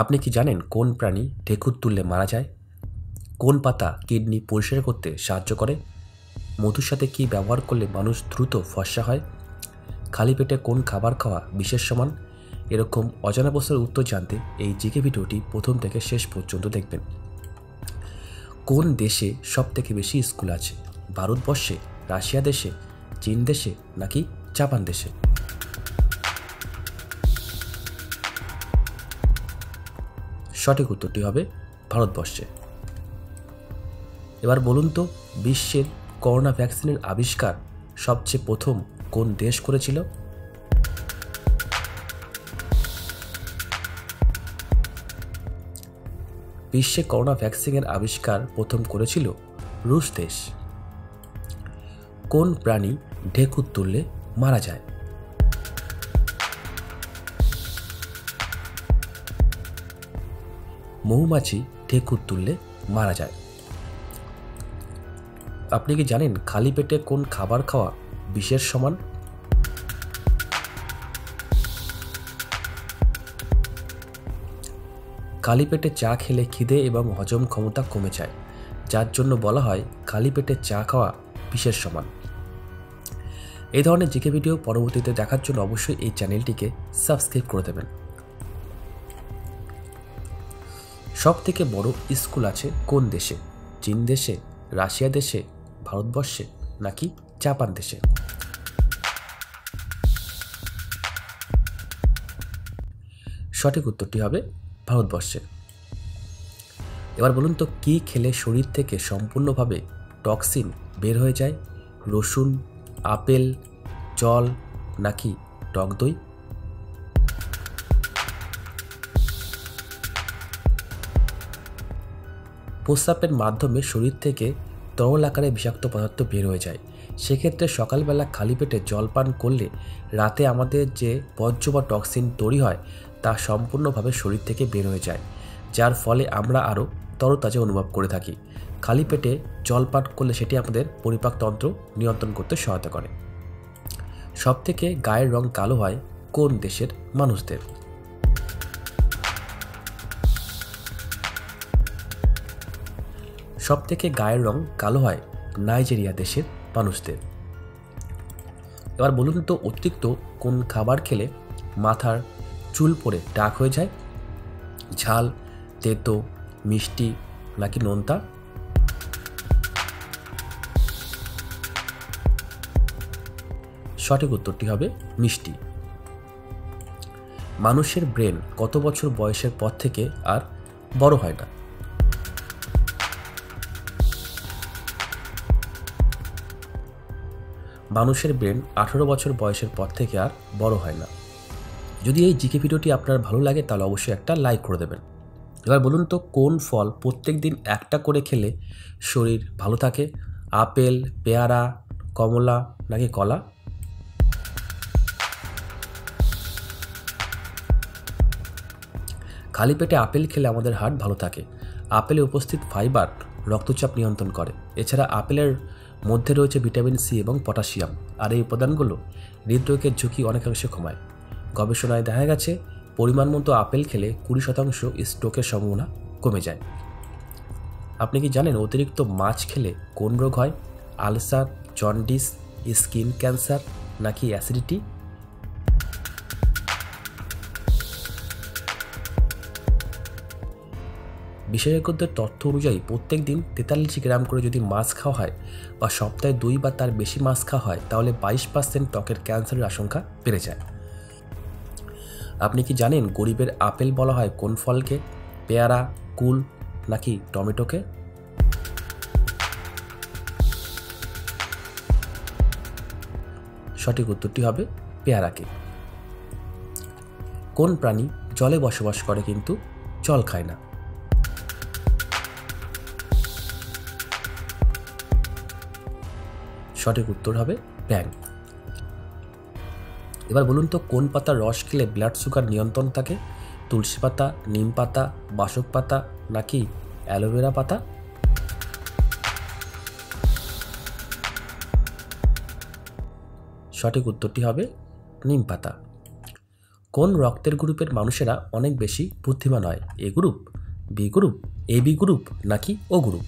আপনি কি জানেন কোন প্রাণী ঢেকুর তুললে মারা যায়? কোন পাতা কিডনি পরিষ্কার করতে সাহায্য করে? মধুর সাথে কী ব্যবহার করলে মানুষ দ্রুত ফর্সা হয়? খালি পেটে কোন খাবার খাওয়া বিশেষ সমান? এরকম অজানা প্রশ্নের উত্তর জানতে এই জিকে ভিডিওটি প্রথম থেকে শেষ পর্যন্ত দেখবেন। কোন দেশে সবথেকে বেশি স্কুল আছে? ভারতবর্ষে, রাশিয়া দেশে, চীন দেশে নাকি জাপান দেশে? সঠিক উত্তরটি হবে ভারতবর্ষে। এবার বলুন তো, বিশ্বের করোনা ভ্যাকসিনের আবিষ্কার সবচেয়ে প্রথম কোন দেশ করেছিল? বিশ্বে করোনা ভ্যাকসিনের আবিষ্কার প্রথম করেছিল রুশ দেশ। কোন প্রাণী ঢেকুর তুললে মারা যায়? মৌমাছি ঢেকুর তুললে মারা যায়। আপনি কি জানেন খালি পেটে কোন খাবার খাওয়া বিষের সমান? খালি পেটে চা খেলে খিদে এবং হজম ক্ষমতা কমে যায়, যার জন্য বলা হয় খালি পেটে চা খাওয়া বিষের সমান। এই ধরনের জিকে ভিডিও পরবর্তীতে দেখার জন্য অবশ্যই এই চ্যানেলটিকে সাবস্ক্রাইব করে দেবেন। সবথেকে বড় স্কুল আছে কোন দেশে? চীন দেশে, রাশিয়া দেশে, ভারতবর্ষে নাকি জাপান দেশে? সঠিক উত্তরটি হবে ভারতবর্ষে। এবার বলুন তো, কি খেলে শরীর থেকে সম্পূর্ণভাবে টক্সিন বের হয়ে যায়? রসুন, আপেল, জল নাকি টক দই? প্রস্রাবের মাধ্যমে শরীর থেকে তরল আকারে বিষাক্ত পদার্থ বের হয়ে যায়। সেক্ষেত্রে সকালবেলা খালি পেটে জল পান করলে রাতে আমাদের যে বর্জ্য বা টক্সিন তৈরি হয় তা সম্পূর্ণভাবে শরীর থেকে বের হয়ে যায়, যার ফলে আমরা আরও তরতাজা অনুভব করে থাকি। খালি পেটে জল পান করলে সেটি আমাদের পরিপাকতন্ত্র নিয়ন্ত্রণ করতে সহায়তা করে। সবথেকে গায়ের রং কালো হয় কোন দেশের মানুষদের? সবথেকে গায়ের রং কালো হয় নাইজেরিয়া দেশের মানুষদের। এবার বলুন তো, অতিরিক্ত কোন খাবার খেলে মাথার চুল পড়ে টাক হয়ে যায়? ঝাল, তেতো, মিষ্টি নাকি নোনতা? সঠিক উত্তরটি হবে মিষ্টি। মানুষের ব্রেন কত বছর বয়সের পর থেকে আর বড় হয় না? মানুষের ব্রেন 18 বছর বয়সের পর থেকে আর বড় হয় না। যদি এই জিকে ভিডিওটি আপনার ভালো লাগে তাহলে অবশ্যই একটা লাইক করে দেবেন। এবার বলুন তো, কোন ফল প্রত্যেক দিন একটা করে খেলে শরীর ভালো থাকে? আপেল, পেয়ারা, কমলা নাকি কলা? খালি পেটে আপেল খেলে আমাদের হার্ট ভালো থাকে। আপেলে উপস্থিত ফাইবার রক্তচাপ নিয়ন্ত্রণ করে। এছাড়া আপেলের মধ্যে রয়েছে ভিটামিন সি এবং পটাশিয়াম, আর এই উপাদানগুলো হৃদরোগের ঝুঁকি অনেকাংশে কমায়। গবেষণায় দেখা গেছে পরিমাণ মতো আপেল খেলে 20% স্ট্রোকের সম্ভাবনা কমে যায়। আপনি কি জানেন অতিরিক্ত মাছ খেলে কোন রোগ হয়? আলসার, জন্ডিস, স্কিন ক্যান্সার নাকি অ্যাসিডিটি? বিশেষজ্ঞদের তথ্য অনুযায়ী প্রত্যেক দিন 43 গ্রাম করে যদি মাছ খাওয়া হয় বা সপ্তাহে 2 বা তার বেশি মাছ খাওয়া হয় তাহলে 22% ত্বকের ক্যান্সারের আশঙ্কা বেড়ে যায়। আপনি কি জানেন গরিবের আপেল বলা হয় কোন ফলকে? পেয়ারা, কুল নাকি টমেটোকে? সঠিক উত্তরটি হবে পেয়ারাকে। কোন প্রাণী জলে বসবাস করে কিন্তু জল খায় না? সঠিক উত্তর হবে ব্যাঙ। এবার বলুন তো, কোন পাতার রস খেলে ব্লাড সুগার নিয়ন্ত্রণ থাকে? তুলসী পাতা, নিম পাতা, বাসক পাতা নাকি অ্যালোভেরা পাতা? সঠিক উত্তরটি হবে নিম পাতা। কোন রক্তের গ্রুপের মানুষেরা অনেক বেশি বুদ্ধিমান হয়? A group, B group, AB group নাকি ও গ্রুপ?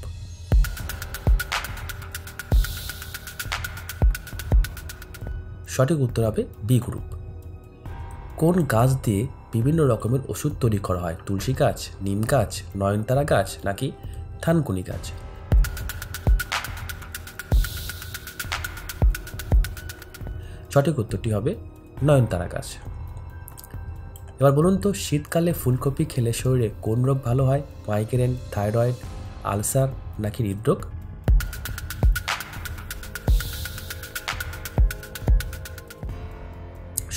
সঠিক উত্তর হবে বি গ্রুপ। কোন গাছ দিয়ে বিভিন্ন রকমের ওষুধ তৈরি করা হয়? তুলসী গাছ, নিম গাছ, নয়নতারা গাছ নাকি থানকুনি গাছ? সঠিক উত্তরটি হবে নয়নতারা গাছ। এবার বলুন তো, শীতকালে ফুলকপি খেলে শরীরে কোন রোগ ভালো হয়? মাইগ্রেন, থাইরয়েড, আলসার নাকি হৃদরোগ?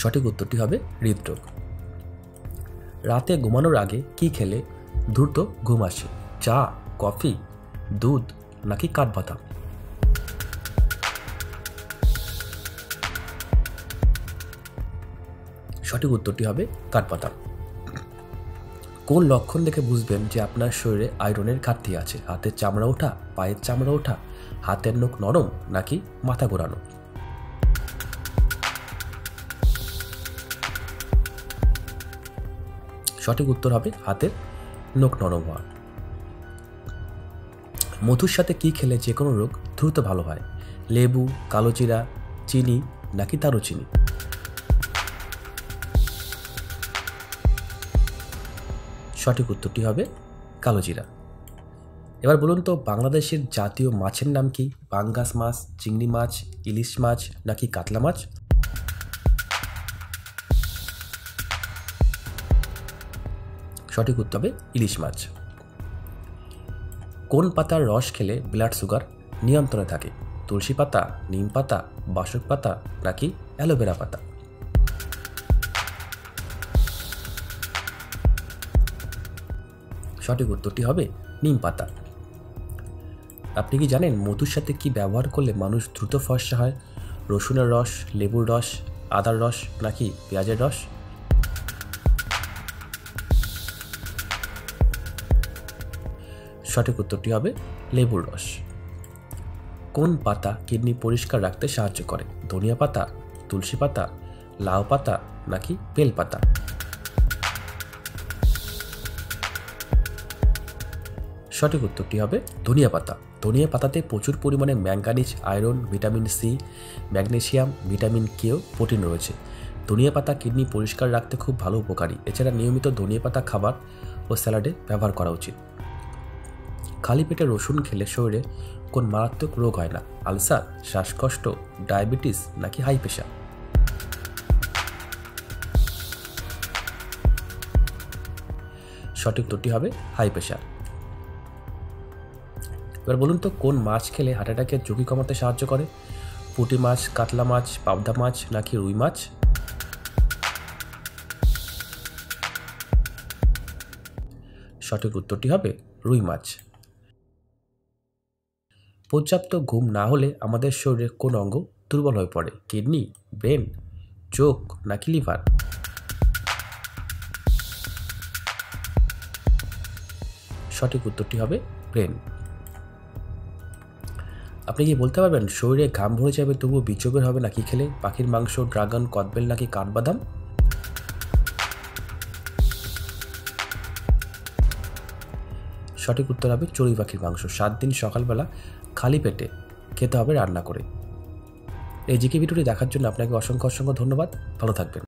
সঠিক উত্তরটি হবে হৃদরোগ। রাতে ঘুমানোর আগে কি খেলে দ্রুত ঘুম আসে? চা, কফি, দুধ নাকি কাঠবাদাম? সঠিক উত্তরটি হবে কাঠবাদাম। কোন লক্ষণ দেখে বুঝবেন যে আপনার শরীরে আয়রনের ঘাটতি আছে? হাতের চামড়া ওঠা, পায়ের চামড়া ওঠা, হাতের নখ নরম নাকি মাথা ঘোরানো? সঠিক উত্তর হবে হাতের নখ নরম হওয়া। মধুর সাথে কি খেলে যে কোনো রোগ দ্রুত ভালো হয়? লেবু, কালোজিরা, চিনি নাকি দারুচিনি? সঠিক উত্তরটি হবে কালোজিরা। এবার বলুন তো, বাংলাদেশের জাতীয় মাছের নাম কি? পাঙ্গাস মাছ, চিংড়ি মাছ, ইলিশ মাছ নাকি কাতলা মাছ? সঠিক উত্তর হবে ইলিশ মাছ। কোন পাতার রস খেলে ব্লাড সুগার নিয়ন্ত্রণে থাকে? তুলসী পাতা, নিম পাতা, বাসক পাতা নাকি অ্যালোভেরা পাতা? সঠিক উত্তরটি হবে নিম পাতা। আপনি কি জানেন মধুর সাথে কি ব্যবহার করলে মানুষ দ্রুত ফর্সা হয়? রসুনের রস, লেবুর রস, আদার রস নাকি পেঁয়াজের রস? সঠিক উত্তরটি হবে লেবুর রস। কোন পাতা কিডনি পরিষ্কার রাখতে সাহায্য করে? ধনিয়া পাতা, তুলসী পাতা, লাউ পাতা নাকি বেল পাতা? সঠিক উত্তরটি হবে ধনিয়া পাতা। ধনিয়া পাতাতে প্রচুর পরিমাণে manganese, iron, vitamin C, magnesium, vitamin K ও প্রোটিন রয়েছে। ধনিয়া পাতা কিডনি পরিষ্কার রাখতে খুব ভালো উপকারী। এছাড়া নিয়মিত ধনিয়া পাতা খাবার ও স্যালাডে ব্যবহার করা উচিত। খালি পেটে রসুন খেলে শরীরে কোন মারাত্মক রোগ হয় না? আলসার, শ্বাসকষ্ট, ডায়াবেটিস নাকি হাই প্রেশার? সঠিক উত্তরটি হবে হাই প্রেশার। এবার বলুন তো, কোন মাছ খেলে হার্ট অ্যাটাকের ঝুঁকি কমাতে সাহায্য করে? পুঁটি মাছ, কাতলা মাছ, পাবদা মাছ নাকি রুই মাছ? সঠিক উত্তরটি হবে রুই মাছ। পর্যাপ্ত ঘুম না হলে আমাদের শরীরের কোন অঙ্গ দুর্বল হয়ে পড়ে? কিডনি, ব্রেন, চোখ নাকি লিভার? সঠিক উত্তরটি হবে ব্রেন। আপনি কি বলতে পারবেন শরীরে ঘাম ভরে যাবে তবুও বীর্য বের হবে না কি খেলে? পাখির মাংস, ড্রাগন, কদবেল নাকি কাঠবাদাম? সঠিক উত্তর হবে চড়ুই পাখির মাংস। 7 দিন সকালবেলা খালি পেটে খেতে হবে রান্না করে। এই জিকে ভিডিওটি দেখার জন্য আপনাকে অসংখ্য ধন্যবাদ। ভালো থাকবেন।